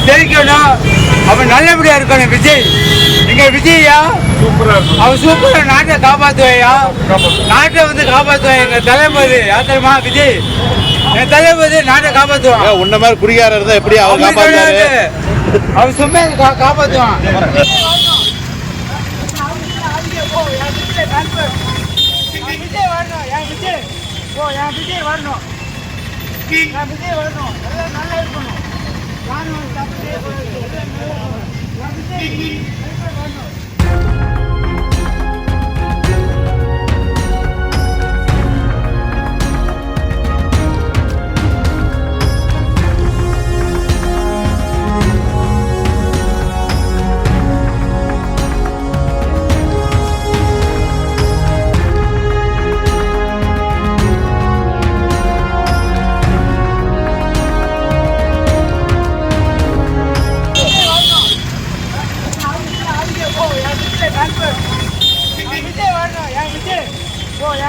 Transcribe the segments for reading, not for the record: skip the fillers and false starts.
ஜெயிக்கணும், அவன் நல்லபடியா இருக்கணும். விஜய் எங்க விஜய்யா அவன் சூப்பரா நாட்டை காப்பாத்துவையா, நாட்டை வந்து காப்பாத்துவான். எங்க தளபதி யாத்திரமா விஜய், என் தளபதி நாட்டை காப்பாத்துவான். உன்ன மாதிரி குடிகாரர் இருந்தா எப்படி அவன் காப்பாத்துவாரு? அவன் சும்மா காப்பாத்துவான். விஜய் வரணும், விஜய் வரணும், நல்லா இருக்கணும்.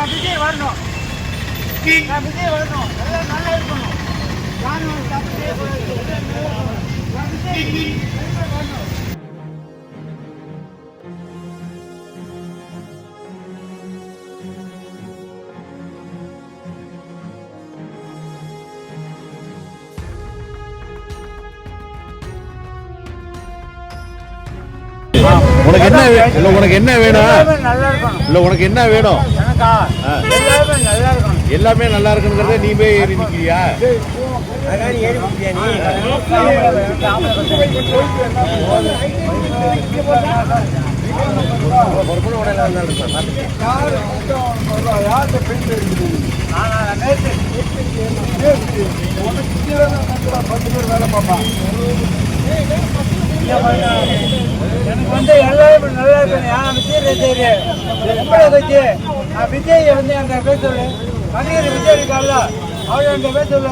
விஜய் வரணும், விஜய் வரணும், நல்லா இருக்கணும். உனக்கு என்ன இல்ல, உனக்கு என்ன வேணும்? நல்லா இருக்கணும். இல்ல உனக்கு என்ன வேணும்? நல்லா இருக்கணும். எல்லாமே நல்லா இருக்குங்கிறத நீ போய் ஏறி நிக்கிறியா? எனக்கு வந்து எல்லாருமே நல்லா இருக்கணும். விஜய் வந்து என்கிட்ட பேச சொல்லு. மணியர் விஜய் இருக்கால, அவர் என்கிட்ட பேச சொல்லு.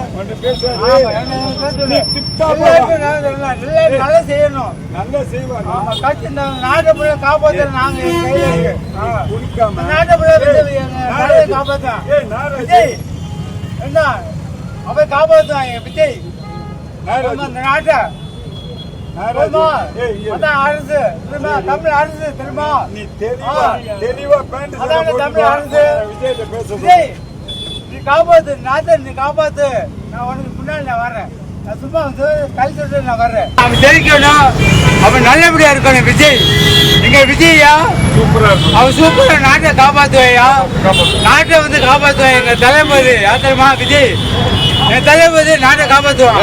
நல்லா செய்யணும், நல்லா செய்வாங்க. கட்சி நாட்டை புள்ள காப்பாற்ற நாங்க நாட்டை புள்ள காப்பாற்ற விஜய் என்ன அவ காப்பாற்றுவாங்க. விஜய் அந்த நாட்டை அரசு தமிழ் அரசு தெரியுமா? தமிழ் அரசு விஜய் நீ காப்பாத்து, நாட்டை நீ காப்பாத்து. நான் உனக்கு முன்னாடி நான் வர்றேன். நான் சும்மா கை சொல்லிட்டு நான் வர்றேன். அவன் ஜெயிக்கணும், அவன் நல்லபடியா இருக்கணும். விஜய் எங்க விஜய்யா அவன் சூப்பரா நாட்டை காப்பாத்துவையா, நாட்டை வந்து காப்பாத்துவான். எங்க தளபதி யாத்திரமா விஜய், என் தளபதி நாட்டை காப்பாத்துவான்.